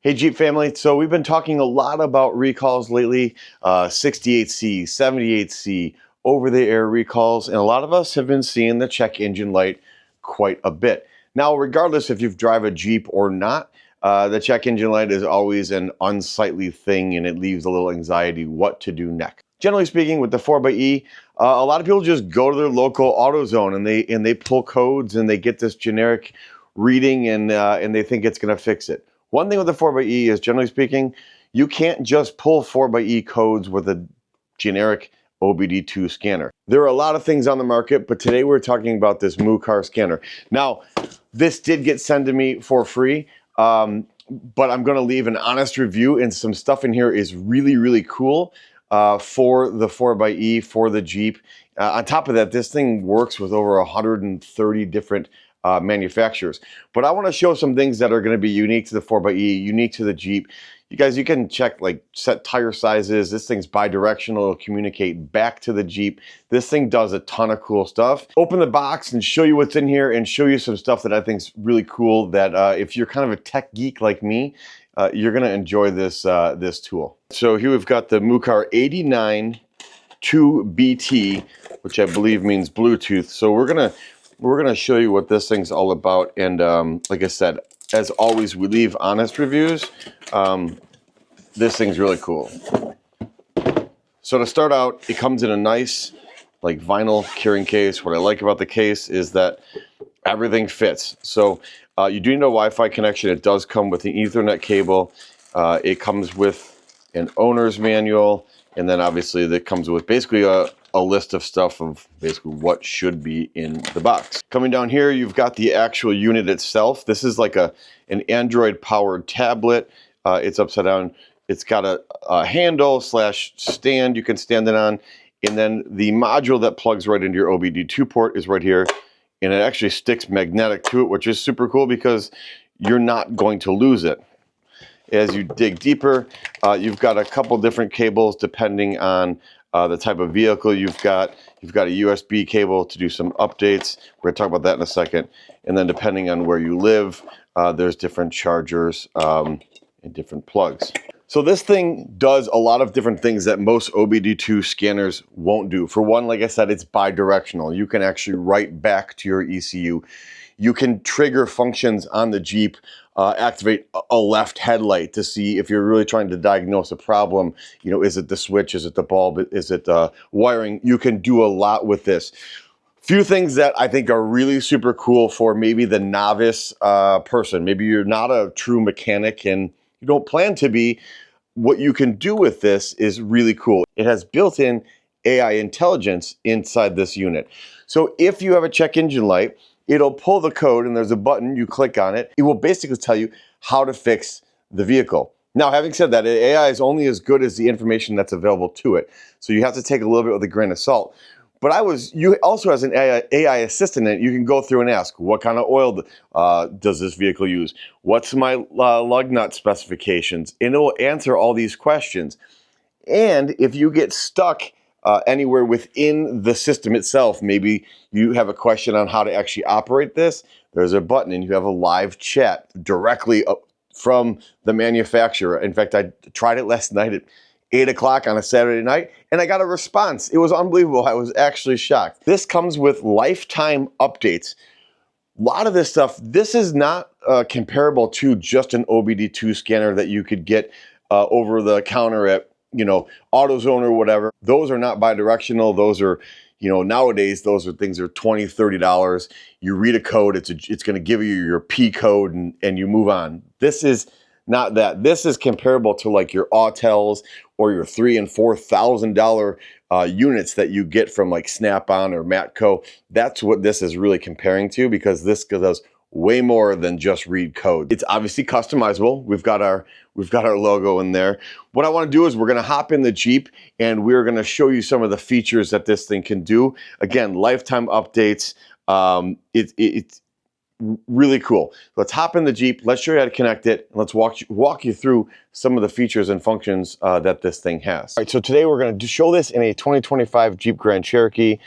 Hey Jeep family, so we've been talking a lot about recalls lately, 68C, 78C, over-the-air recalls, and a lot of us have been seeing the check engine light quite a bit. Now, regardless if you drive a Jeep or not, the check engine light is always an unsightly thing and it leaves a little anxiety what to do next. Generally speaking, with the 4xe, a lot of people just go to their local AutoZone and they pull codes and they get this generic reading and they think it's going to fix it. One thing with the 4xe is, generally speaking, you can't just pull 4xe codes with a generic OBD2 scanner. There are a lot of things on the market, but today we're talking about this Mucar scanner. Now, this did get sent to me for free, but I'm going to leave an honest review, and some stuff in here is really, really cool for the 4xe, for the Jeep. On top of that, this thing works with over 130 different manufacturers. But I want to show some things that are going to be unique to the 4xe, unique to the Jeep. You guys, you can check like set tire sizes. This thing's bi-directional. It'll communicate back to the Jeep. This thing does a ton of cool stuff. Open the box and show you what's in here and show you some stuff that I think is really cool that if you're kind of a tech geek like me, you're going to enjoy this, this tool. So here we've got the Mucar 89 2BT, which I believe means Bluetooth. So we're gonna show you what this thing's all about, and like I said, as always, we leave honest reviews. This thing's really cool. So to start out, it comes in a nice like vinyl carrying case. What I like about the case is that everything fits. So you do need a Wi-Fi connection. It does come with an Ethernet cable. It comes with an owner's manual, and then obviously that comes with basically a list of stuff of basically what should be in the box. Coming down here, you've got the actual unit itself. This is like an Android powered tablet. It's upside down. It's got a handle slash stand you can stand it on. And then the module that plugs right into your OBD2 port is right here. And it actually sticks magnetic to it, which is super cool because you're not going to lose it. As you dig deeper, you've got a couple different cables depending on the type of vehicle you've got. You've got a USB cable to do some updates. We're going to talk about that in a second. And then depending on where you live, there's different chargers and different plugs. So this thing does a lot of different things that most OBD2 scanners won't do. For one, like I said, it's bi-directional. You can actually write back to your ECU. You can trigger functions on the Jeep, activate a left headlight to see if you're really trying to diagnose a problem. You know, is it the switch? Is it the bulb? Is it wiring? You can do a lot with this. Few things that I think are really super cool for maybe the novice person. Maybe you're not a true mechanic and you don't plan to be. What you can do with this is really cool. It has built-in AI intelligence inside this unit. So if you have a check engine light, it'll pull the code and there's a button, you click on it. It will basically tell you how to fix the vehicle. Now, having said that, AI is only as good as the information that's available to it. So you have to take a little bit with a grain of salt. But you also as an AI assistant, you can go through and ask, what kind of oil does this vehicle use? What's my lug nut specifications? And it will answer all these questions. And if you get stuck anywhere within the system itself, maybe you have a question on how to actually operate this, there's a button and you have a live chat directly from the manufacturer. In fact, I tried it last night at 8 o'clock on a Saturday night and I got a response. It was unbelievable. I was actually shocked. This comes with lifetime updates. A lot of this stuff, this is not comparable to just an OBD2 scanner that you could get over the counter at, you know, AutoZone or whatever. Those are not bi-directional. Those are, you know, nowadays those are things that are $20, $30. You read a code, it's going to give you your P code and you move on. This is not that. This is comparable to like your Autels or your $3,000 and $4,000 units that you get from like Snap-on or Matco. That's what this is really comparing to, because this does way more than just read code. It's obviously customizable. We've got our logo in there. What I want to do is we're going to hop in the Jeep and we're going to show you some of the features that this thing can do. Again, lifetime updates. It's really cool. Let's hop in the Jeep. Let's show you how to connect it. And let's walk you through some of the features and functions that this thing has. All right, so today we're going to show this in a 2025 Jeep Grand Cherokee.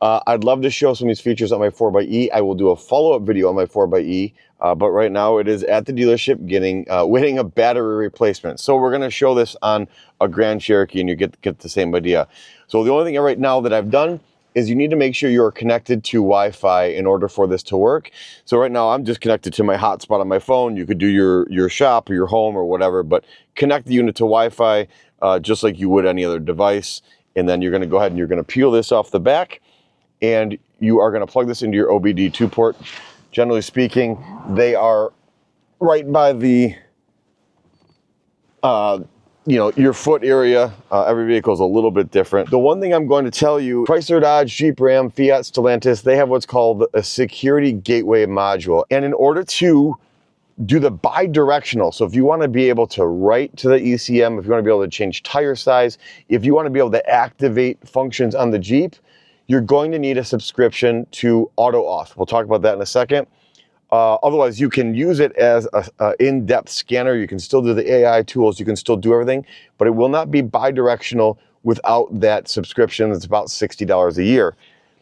I'd love to show some of these features on my 4xe. I will do a follow-up video on my 4xe but right now it is at the dealership waiting a battery replacement. So we're going to show this on a Grand Cherokee, and you get the same idea. So the only thing right now that I've done is you need to make sure you're connected to Wi-Fi in order for this to work. So right now I'm just connected to my hotspot on my phone. You could do your shop or your home or whatever, but connect the unit to Wi-Fi just like you would any other device. And then you're going to go ahead and you're going to peel this off the back, and you are going to plug this into your OBD 2 port. Generally speaking, they are right by the your foot area. Every vehicle is a little bit different. The one thing I'm going to tell you, Chrysler, Dodge, Jeep, Ram, Fiat, Stellantis, they have what's called a security gateway module. And in order to do the bi-directional, so if you want to be able to write to the ECM, if you want to be able to change tire size, if you want to be able to activate functions on the Jeep, you're going to need a subscription to AutoAuth. We'll talk about that in a second. Otherwise, you can use it as an in-depth scanner. You can still do the AI tools. You can still do everything, but it will not be bi-directional without that subscription. It's about $60 a year.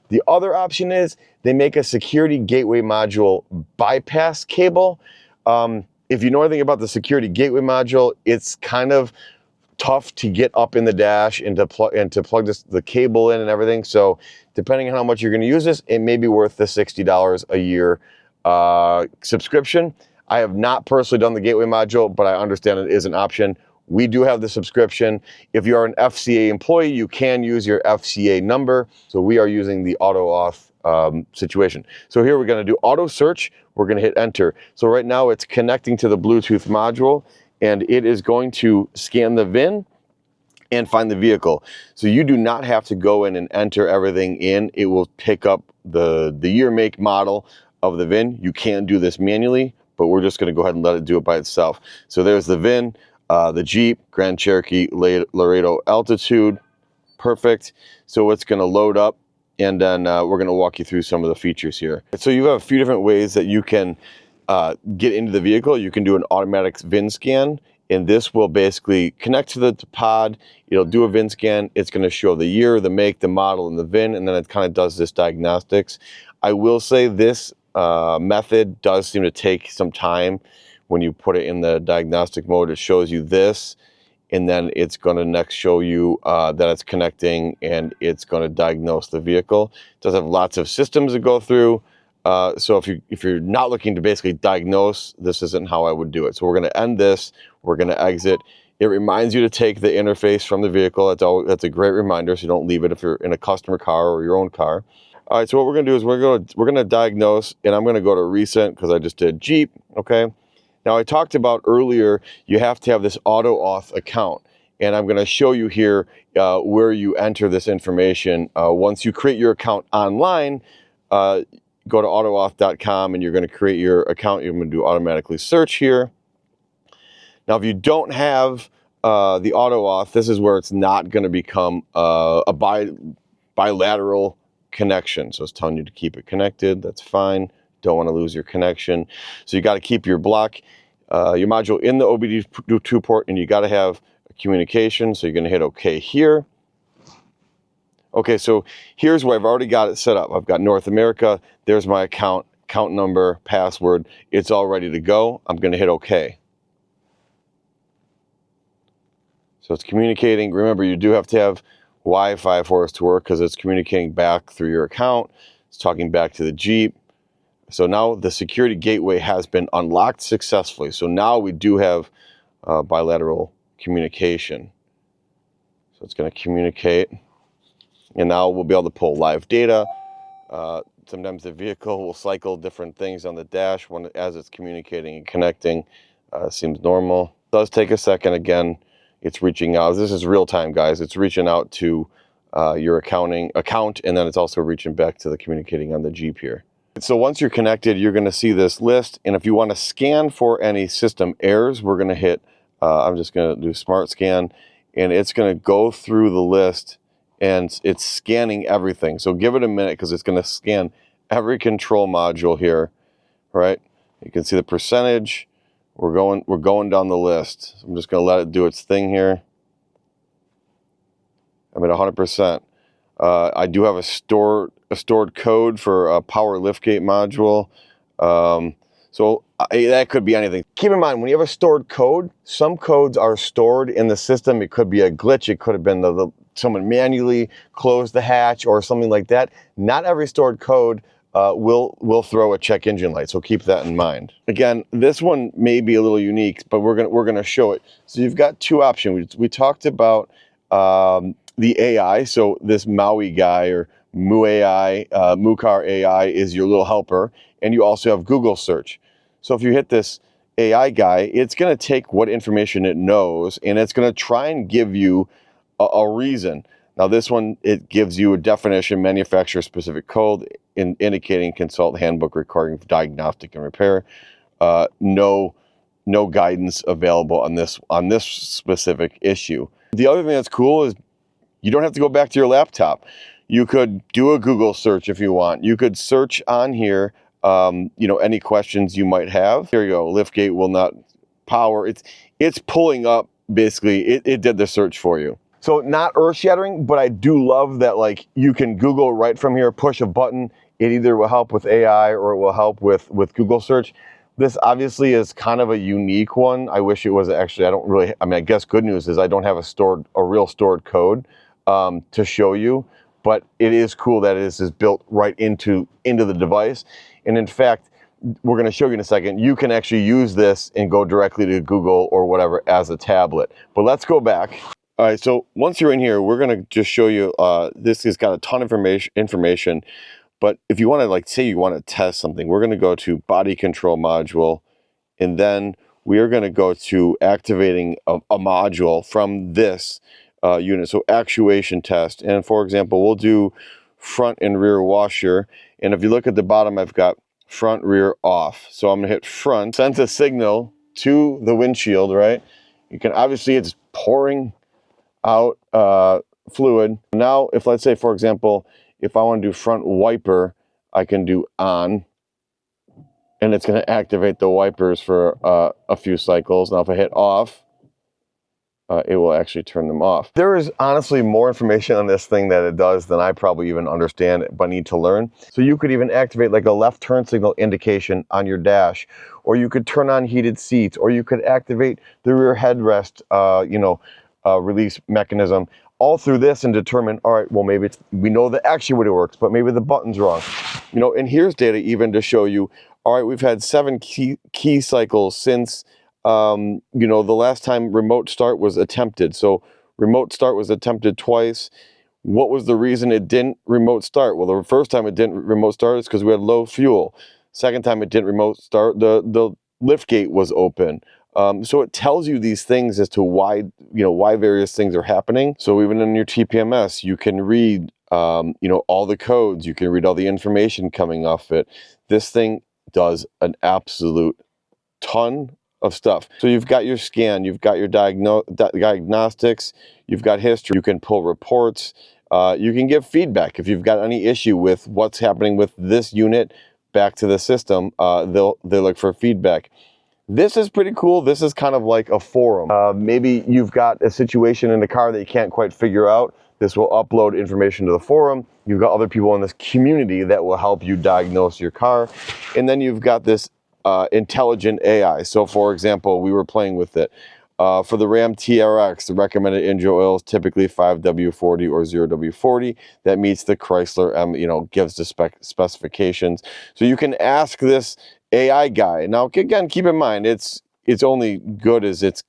The other option is they make a security gateway module bypass cable. If you know anything about the security gateway module, it's kind of tough to get up in the dash and to plug the cable in and everything. So depending on how much you're going to use this, it may be worth the $60 a year subscription. I have not personally done the gateway module, but I understand it is an option. We do have the subscription. If you are an FCA employee, you can use your FCA number. So we are using the AutoAuth situation. So here we're going to do auto search. We're going to hit enter. So right now it's connecting to the Bluetooth module, and it is going to scan the VIN and find the vehicle. So you do not have to go in and enter everything in. It will pick up the year, make, model of the VIN. You can do this manually, but we're just going to go ahead and let it do it by itself. So there's the VIN, the Jeep, Grand Cherokee, Laredo Altitude. Perfect. So it's going to load up, and then we're going to walk you through some of the features here. So you have a few different ways that you can get into the vehicle. You can do an automatic VIN scan, and this will basically connect to the pod. It'll do a VIN scan. It's going to show the year, the make, the model, and the VIN, and then it kind of does this diagnostics. I will say this method does seem to take some time. When you put it in the diagnostic mode, it shows you this, and then it's going to next show you that it's connecting, and it's going to diagnose the vehicle. It does have lots of systems to go through. So if you're not looking to basically diagnose, this isn't how I would do it. So we're going to end this. We're going to exit. It reminds you to take the interface from the vehicle. That's a great reminder, so you don't leave it if you're in a customer car or your own car. All right, so what we're going to do is we're going to diagnose, and I'm going to go to recent because I just did Jeep. Okay. Now I talked about earlier, you have to have this AutoAuth account, and I'm going to show you here where you enter this information. Once you create your account online, go to autoauth.com, and you're going to create your account. You're going to do automatically search here. Now, if you don't have the AutoAuth, this is where it's not going to become a bilateral connection. So it's telling you to keep it connected. That's fine. Don't want to lose your connection. So you got to keep your block, your module in the OBD2 port, and you got to have a communication. So you're going to hit OK here. Okay, so here's where I've already got it set up. I've got North America. There's my account number, password. It's all ready to go. I'm going to hit OK. So it's communicating. Remember, you do have to have Wi-Fi for us to work because it's communicating back through your account. It's talking back to the Jeep. So now the security gateway has been unlocked successfully. So now we do have bilateral communication. So it's going to communicate. And now we'll be able to pull live data. Sometimes the vehicle will cycle different things on the dash as it's communicating and connecting. Seems normal. It does take a second. Again, it's reaching out. This is real time, guys. It's reaching out to your account, and then it's also reaching back to the communicating on the Jeep here. So once you're connected, you're going to see this list. And if you want to scan for any system errors, we're going to hit, I'm just going to do Smart Scan, and it's going to go through the list, and it's scanning everything. So give it a minute because it's going to scan every control module here, right? You can see the percentage. We're going down the list. So I'm just going to let it do its thing here. I'm at 100%. I do have a stored code for a power liftgate module. So that could be anything. Keep in mind, when you have a stored code, some codes are stored in the system. It could be a glitch. It could have been someone manually closed the hatch or something like that. Not every stored code will throw a check engine light, so keep that in mind. Again, this one may be a little unique, but we're gonna show it. So you've got two options. We talked about the AI. So this Maui guy or MuAI, Mucar AI is your little helper, and you also have Google search. So if you hit this AI guy, it's going to take what information it knows, and it's going to try and give you a reason. Now this one, it gives you a definition, manufacturer-specific code, indicating consult handbook requiring diagnostic and repair. No guidance available on this specific issue. The other thing that's cool is you don't have to go back to your laptop. You could do a Google search if you want. You could search on here, any questions you might have. Here you go, liftgate will not power. It's pulling up, basically, it did the search for you. So not earth-shattering, but I do love that, like, you can Google right from here, push a button. It either will help with AI or it will help with Google search. This obviously is kind of a unique one. I wish it was actually, I guess good news is I don't have a real stored code to show you, but it is cool that it is built right into the device. And in fact, we're going to show you in a second, you can actually use this and go directly to Google or whatever as a tablet. But let's go back. All right, so once you're in here, we're going to just show you, this has got a ton of information, but if you want to, like, say you want to test something, we're going to go to body control module, and then we are going to go to activating a module from this unit. So actuation test. And for example, we'll do front and rear washer. And if you look at the bottom, I've got front, rear, off. So I'm gonna hit front, sends a signal to the windshield, right? You can obviously, it's pouring out fluid. Now, if let's say, for example, if I want to do front wiper, I can do on, and it's going to activate the wipers for a few cycles. Now, if I hit off, it will actually turn them off. There is honestly more information on this thing that it does than I probably even understand, but need to learn. So you could even activate like a left turn signal indication on your dash, or you could turn on heated seats, or you could activate the rear headrest, release mechanism, all through this, and determine, all right, well, maybe we know the actuator works, but maybe the button's wrong. And here's data even to show you, all right, we've had 7 key cycles since the last time remote start was attempted. So remote start was attempted twice. What was the reason it didn't remote start? Well, the first time it didn't remote start is because we had low fuel. Second time it didn't remote start, the lift gate was open. So it tells you these things as to why various things are happening. So even in your TPMS, you can read, all the codes, you can read all the information coming off it. This thing does an absolute ton of stuff. So you've got your scan, you've got your diagnostics, you've got history, you can pull reports, you can give feedback. If you've got any issue with what's happening with this unit back to the system, they'll look for feedback. This is pretty cool. This is kind of like a forum. Maybe you've got a situation in the car that you can't quite figure out. This will upload information to the forum. You've got other people in this community that will help you diagnose your car. And then you've got this intelligent AI. So for example, we were playing with it. For the Ram TRX, the recommended engine oil is typically 5W40 or 0W40. That meets the Chrysler gives the specifications. So you can ask this AI guy. Now, again, keep in mind, it's only good as it's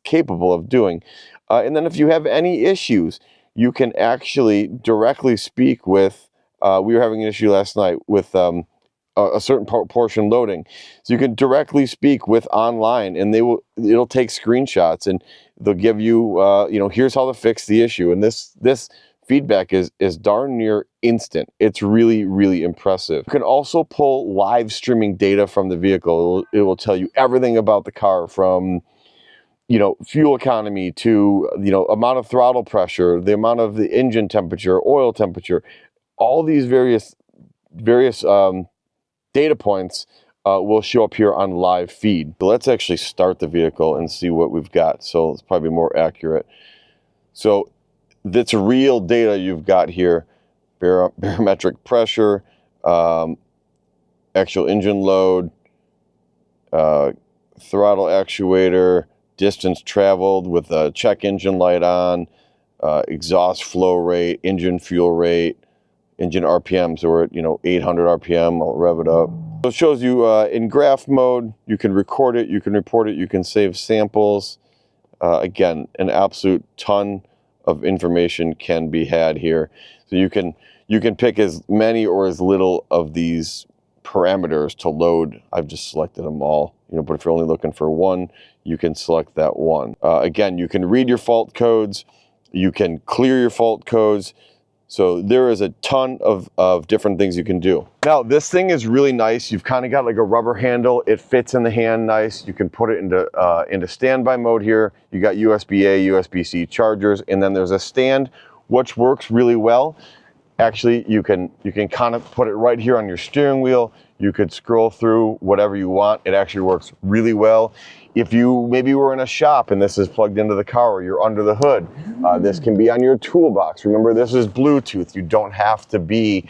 capable of doing. And then if you have any issues, you can actually directly speak with, we were having an issue last night with a certain portion loading. So you can directly speak with online, and it'll take screenshots, and they'll give you, here's how to fix the issue. And this feedback is darn near instant. It's really, really impressive. You can also pull live streaming data from the vehicle. It will tell you everything about the car, from fuel economy to amount of throttle pressure, the amount of the engine temperature, oil temperature, all these various data points will show up here on live feed. So let's actually start the vehicle and see what we've got. So it's probably more accurate. So that's real data you've got here. Barometric pressure, actual engine load, throttle actuator, distance traveled with a check engine light on, exhaust flow rate, engine fuel rate, engine RPM. So we're at 800 RPM. I'll rev it up. So it shows you in graph mode. You can record it, you can report it, you can save samples. Again, an absolute ton of information can be had here. So you can pick as many or as little of these parameters to load. I've just selected them all, but if you're only looking for one, you can select that one. Again, you can read your fault codes, you can clear your fault codes. So there is a ton of different things you can do. Now, this thing is really nice. You've kind of got like a rubber handle. It fits in the hand nice. You can put it into standby mode here. You got USB-A, USB-C chargers, and then there's a stand, which works really well. Actually, you can kind of put it right here on your steering wheel. You could scroll through whatever you want. It actually works really well. If you maybe were in a shop and this is plugged into the car or you're under the hood, this can be on your toolbox. Remember, this is Bluetooth. You don't have to be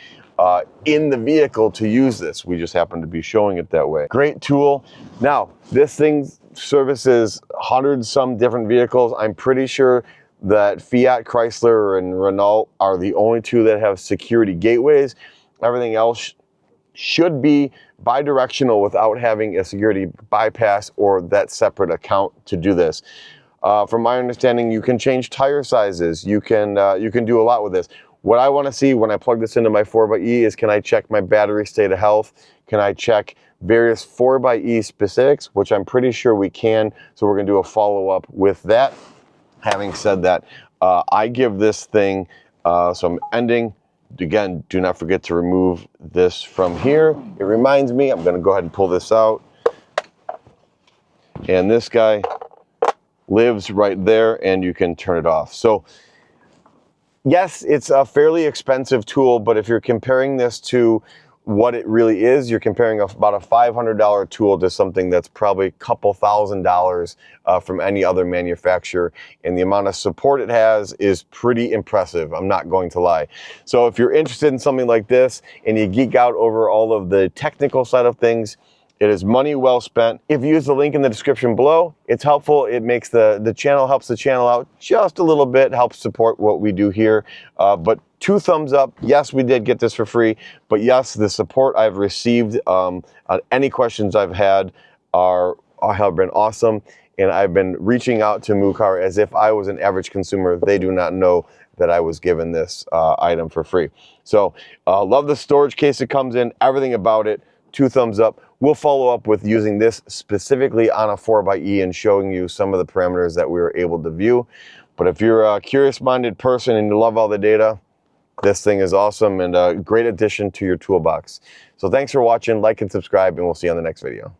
in the vehicle to use this. We just happen to be showing it that way. Great tool. Now, this thing services hundreds some different vehicles. I'm pretty sure that Fiat, Chrysler, and Renault are the only two that have security gateways. Everything else should be bi-directional without having a security bypass or that separate account to do this. From my understanding, you can change tire sizes. You can do a lot with this. What I want to see when I plug this into my 4xe is, can I check my battery state of health? Can I check various 4xe specifics, which I'm pretty sure we can. So we're going to do a follow-up with that. Having said that, I give this thing, so I'm ending. Again, do not forget to remove this from here. It reminds me, I'm going to go ahead and pull this out. And this guy lives right there, and you can turn it off. So yes, it's a fairly expensive tool, but if you're comparing this to what it really is, you're comparing about a $500 tool to something that's probably a couple $1,000s from any other manufacturer. And the amount of support it has is pretty impressive, I'm not going to lie. So if you're interested in something like this and you geek out over all of the technical side of things, it is money well spent. If you use the link in the description below, it's helpful. It makes the channel, helps the channel out just a little bit, helps support what we do here. But 2 thumbs up. Yes, we did get this for free, but yes, the support I've received on any questions I've had have been awesome. And I've been reaching out to Mucar as if I was an average consumer. They do not know that I was given this item for free. So love the storage case it comes in, everything about it. 2 thumbs up. We'll follow up with using this specifically on a 4xe and showing you some of the parameters that we were able to view. But if you're a curious-minded person and you love all the data, this thing is awesome and a great addition to your toolbox. So thanks for watching, like and subscribe, and we'll see you on the next video.